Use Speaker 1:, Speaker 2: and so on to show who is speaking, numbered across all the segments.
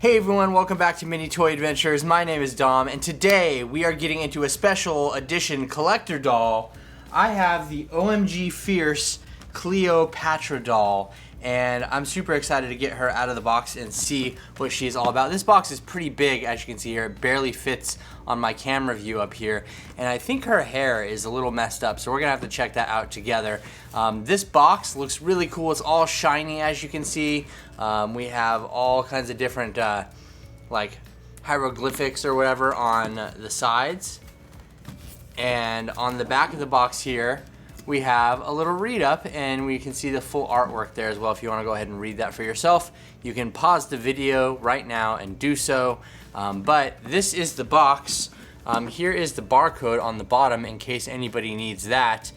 Speaker 1: Hey everyone, welcome back to Mini Toy Adventures. My name is Dom, and today we are getting into a special edition collector doll. I have the OMG Fierce Cleopatra doll, and I'm super excited to get her out of the box and see what she's all about. This box is pretty big, as you can see here. It barely fits on my camera view up here, and I think her hair is a little messed up, so we're gonna have to check that out together. This box looks really cool. It's all shiny, as you can see. We have all kinds of different like hieroglyphics or whatever on the sides, and on the back of the box here we have a little read up, and we can see the full artwork there as well. If you want to go ahead and read that for yourself, you can pause the video right now and do so. But this is the box. Here is the barcode on the bottom in case anybody needs that.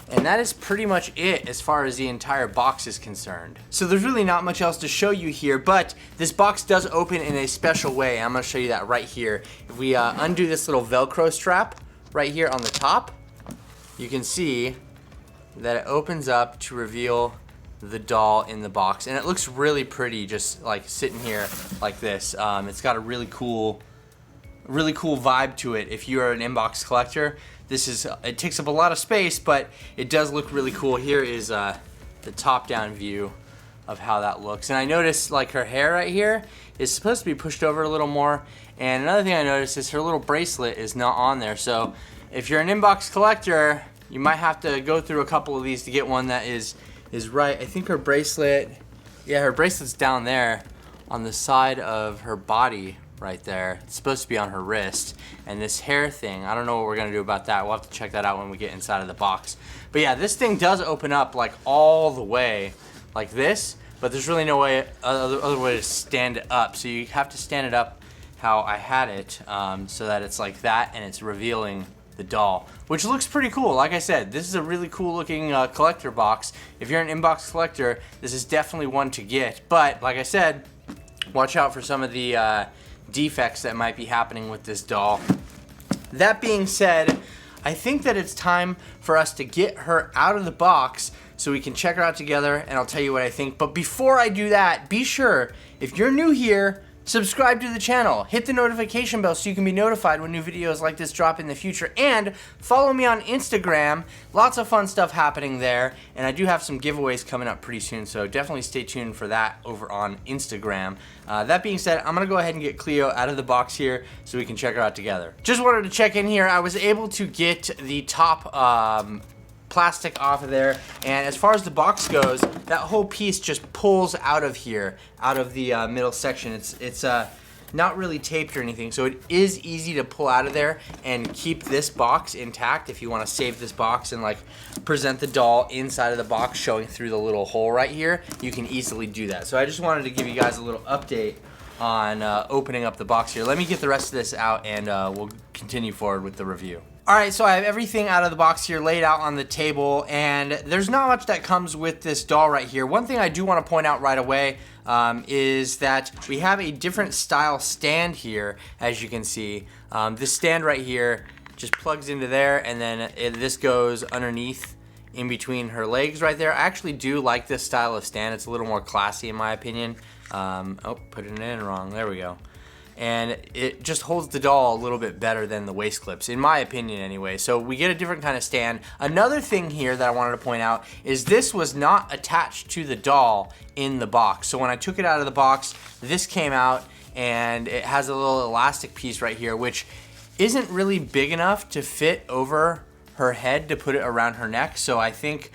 Speaker 1: And that is pretty much it as far as the entire box is concerned. So there's really not much else to show you here, but this box does open in a special way. I'm gonna show you that right here. If we undo this little Velcro strap right here on the top, you can see that it opens up to reveal the doll in the box. And it looks really pretty just like sitting here like this. It's got a really cool vibe to it. If you are an inbox collector, it takes up a lot of space, but it does look really cool. Here is the top-down view of how that looks. And I noticed like her hair right here is supposed to be pushed over a little more. And another thing I noticed is her little bracelet is not on there. So if you're an inbox collector, you might have to go through a couple of these to get one that is right. I think her bracelet, yeah, her bracelet's down there on the side of her body right there. It's supposed to be on her wrist. And this hair thing, I don't know what we're gonna do about that. We'll have to check that out when we get inside of the box. But yeah, this thing does open up like all the way like this, but there's really no way, other way to stand it up. So you have to stand it up how I had it, so that it's like that and it's revealing the doll, which looks pretty cool. Like I said, this is a really cool looking collector box. If you're an inbox collector, this is definitely one to get. But like I said, watch out for some of the defects that might be happening with this doll. That being said, I think that it's time for us to get her out of the box so we can check her out together, and I'll tell you what I think. But before I do that, be sure, if you're new here, subscribe to the channel, hit the notification bell so you can be notified when new videos like this drop in the future, and follow me on Instagram. Lots of fun stuff happening there, and I do have some giveaways coming up pretty soon, so definitely stay tuned for that over on Instagram. That being said, I'm gonna go ahead and get Cleo out of the box here so we can check her out together. Just wanted to check in here. I was able to get the top plastic off of there, and as far as the box goes, that whole piece just pulls out of here, out of the middle section. It's not really taped or anything, so it is easy to pull out of there and keep this box intact. If you want to save this box and like present the doll inside of the box showing through the little hole right here, you can easily do that. So I just wanted to give you guys a little update on opening up the box here. Let me get the rest of this out, and we'll continue forward with the review. Alright, so I have everything out of the box here laid out on the table, and there's not much that comes with this doll right here. One thing I do want to point out right away is that we have a different style stand here, as you can see. This stand right here just plugs into there, and then this goes underneath in between her legs right there. I actually do like this style of stand. It's a little more classy in my opinion. Oh, put it in wrong. There we go. And it just holds the doll a little bit better than the waist clips, in my opinion anyway. So we get a different kind of stand. Another thing here that I wanted to point out is this was not attached to the doll in the box. So when I took it out of the box, this came out, and it has a little elastic piece right here, which isn't really big enough to fit over her head to put it around her neck. So I think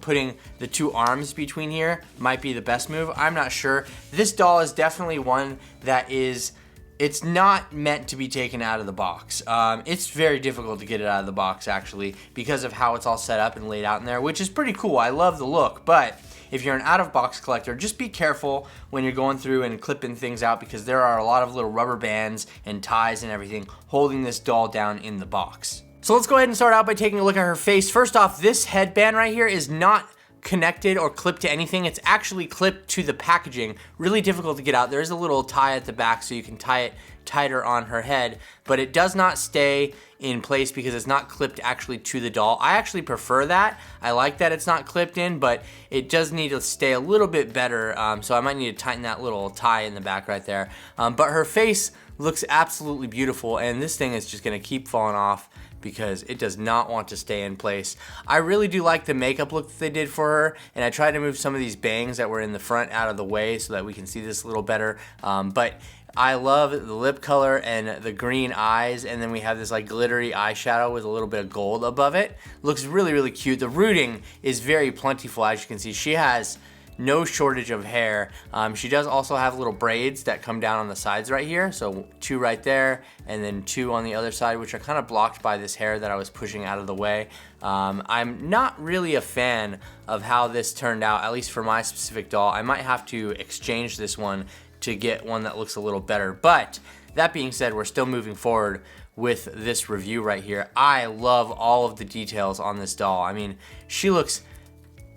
Speaker 1: putting the two arms between here might be the best move. I'm not sure. This doll is definitely one that it's not meant to be taken out of the box. It's very difficult to get it out of the box actually, because of how it's all set up and laid out in there, which is pretty cool. I love the look, but if you're an out-of-box collector, just be careful when you're going through and clipping things out, because there are a lot of little rubber bands and ties and everything holding this doll down in the box. So let's go ahead and start out by taking a look at her face. First off, this headband right here is not connected or clipped to anything. It's actually clipped to the packaging. Really difficult to get out. There's a little tie at the back, so you can tie tighter on her head, but it does not stay in place because it's not clipped actually to the doll. I actually prefer that. I like that it's not clipped in, but it does need to stay a little bit better, so I might need to tighten that little tie in the back right there. But her face looks absolutely beautiful, and this thing is just gonna keep falling off because it does not want to stay in place. I really do like the makeup look that they did for her, and I tried to move some of these bangs that were in the front out of the way so that we can see this a little better. But I love the lip color and the green eyes, and then we have this like glittery eyeshadow with a little bit of gold above it. Looks really, really cute. The rooting is very plentiful, as you can see. She has no shortage of hair. She does also have little braids that come down on the sides right here. So 2 right there, and then 2 on the other side, which are kind of blocked by this hair that I was pushing out of the way. I'm not really a fan of how this turned out, at least for my specific doll. I might have to exchange this one to get one that looks a little better. But that being said, we're still moving forward with this review right here. I love all of the details on this doll. I mean, she looks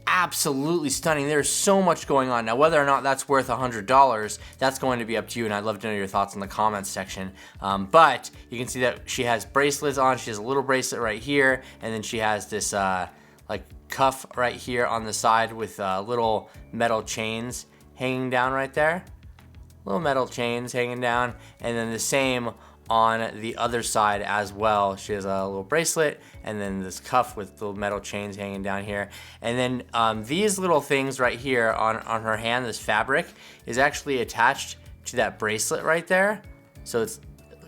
Speaker 1: absolutely stunning. There's so much going on. Now, whether or not that's worth $100, that's going to be up to you, and I'd love to know your thoughts in the comments section. But you can see that she has bracelets on. She has a little bracelet right here, and then she has this like cuff right here on the side with little metal chains hanging down right there. Little metal chains hanging down, and then the same on the other side as well. She has a little bracelet and then this cuff with the metal chains hanging down here. And then these little things right here on her hand, this fabric, is actually attached to that bracelet right there. So it's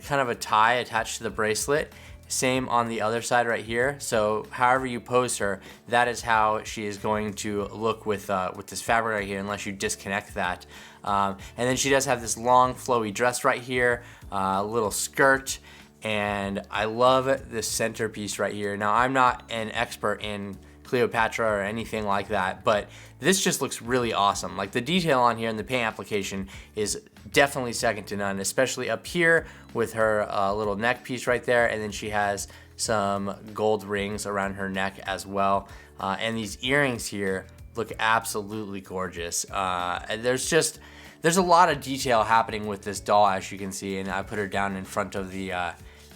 Speaker 1: kind of a tie attached to the bracelet. Same on the other side right here. So however you pose her, that is how she is going to look with this fabric right here, unless you disconnect that. And then she does have this long flowy dress right here, a little skirt, and I love this centerpiece right here. Now, I'm not an expert in Cleopatra or anything like that, but this just looks really awesome. Like, the detail on here and the paint application is definitely second to none, especially up here with her little neck piece right there, and then she has some gold rings around her neck as well. And these earrings here look absolutely gorgeous. And there's a lot of detail happening with this doll, as you can see, and I put her down in front of the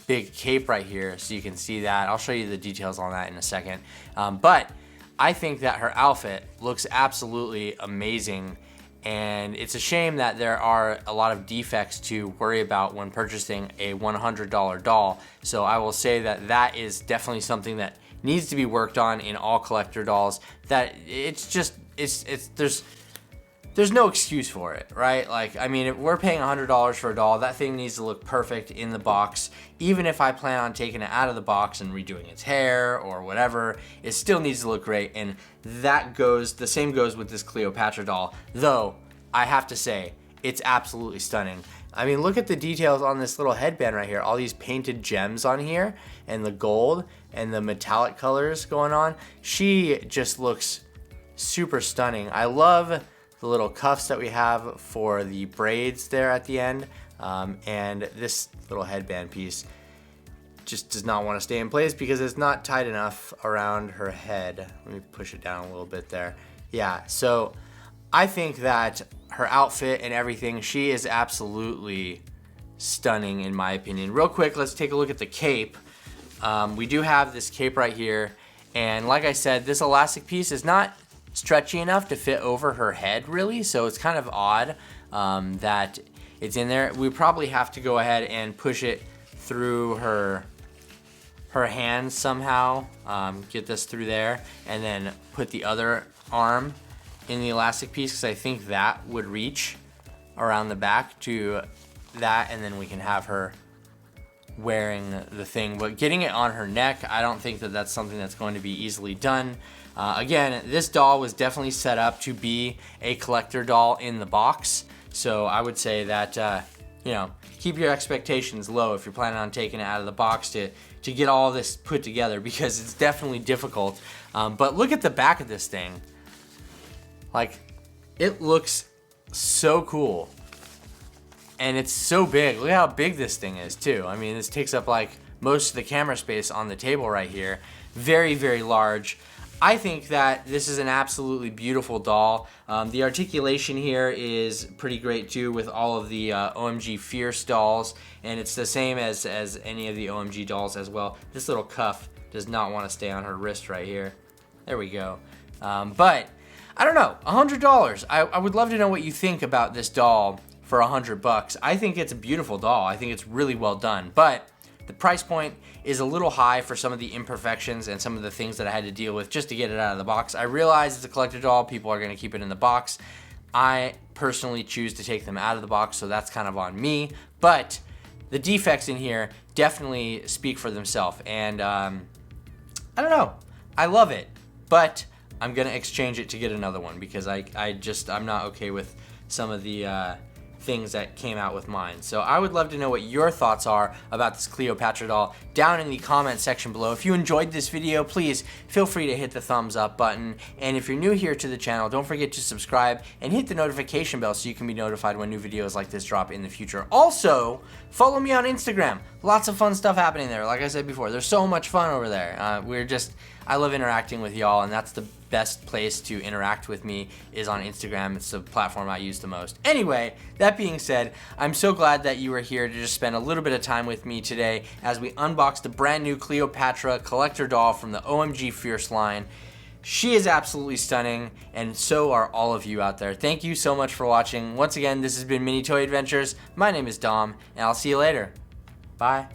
Speaker 1: big cape right here so you can see that. I'll show you the details on that in a second. But I think that her outfit looks absolutely amazing, and it's a shame that there are a lot of defects to worry about when purchasing a $100 doll. So I will say that that is definitely something that needs to be worked on in all collector dolls. That there's no excuse for it, right? Like, I mean, if we're paying $100 for a doll, that thing needs to look perfect in the box. Even if I plan on taking it out of the box and redoing its hair or whatever, it still needs to look great. And the same goes with this Cleopatra doll. Though, I have to say, it's absolutely stunning. I mean, look at the details on this little headband right here. All these painted gems on here, and the gold, and the metallic colors going on. She just looks super stunning. I love the little cuffs that we have for the braids there at the end, and this little headband piece just does not want to stay in place because it's not tight enough around her head. Let me push it down a little bit there. Yeah, so I think that her outfit and everything, she is absolutely stunning in my opinion. Real quick, let's take a look at the cape. We do have this cape right here, and like I said, this elastic piece is not stretchy enough to fit over her head really, so it's kind of odd that it's in there. We probably have to go ahead and push it through her hands somehow, get this through there, and then put the other arm in the elastic piece, because I think that would reach around the back to that, and then we can have her wearing the thing. But getting it on her neck, I don't think that that's something that's going to be easily done. Again, this doll was definitely set up to be a collector doll in the box, so I would say that you know, keep your expectations low if you're planning on taking it out of the box to get all this put together, because it's definitely difficult. But look at the back of this thing. Like, it looks so cool, and it's so big. Look how big this thing is too. I mean, this takes up like most of the camera space on the table right here. Very, very large. I think that this is an absolutely beautiful doll. The articulation here is pretty great too with all of the OMG Fierce dolls, and it's the same as any of the OMG dolls as well. This little cuff does not want to stay on her wrist right here. There we go. But I don't know, $100. I would love to know what you think about this doll for $100. I think it's a beautiful doll. I think it's really well done, but the price point is a little high for some of the imperfections and some of the things that I had to deal with just to get it out of the box. I realize it's a collector doll. People are going to keep it in the box. I personally choose to take them out of the box, so that's kind of on me. But the defects in here definitely speak for themselves. And I don't know. I love it. But I'm going to exchange it to get another one because I'm not okay with some of the things that came out with mine. So I would love to know what your thoughts are about this Cleopatra doll down in the comment section below. If you enjoyed this video, please feel free to hit the thumbs up button. And if you're new here to the channel, don't forget to subscribe and hit the notification bell so you can be notified when new videos like this drop in the future. Also, follow me on Instagram. Lots of fun stuff happening there. Like I said before, there's so much fun over there. I love interacting with y'all, and that's the best place to interact with me is on Instagram. It's the platform I use the most. Anyway, that being said, I'm so glad that you were here to just spend a little bit of time with me today as we unbox the brand new Cleopatra collector doll from the OMG Fierce line. She is absolutely stunning, and so are all of you out there. Thank you so much for watching. Once again, this has been Mini Toy Adventures. My name is Dom, and I'll see you later. Bye.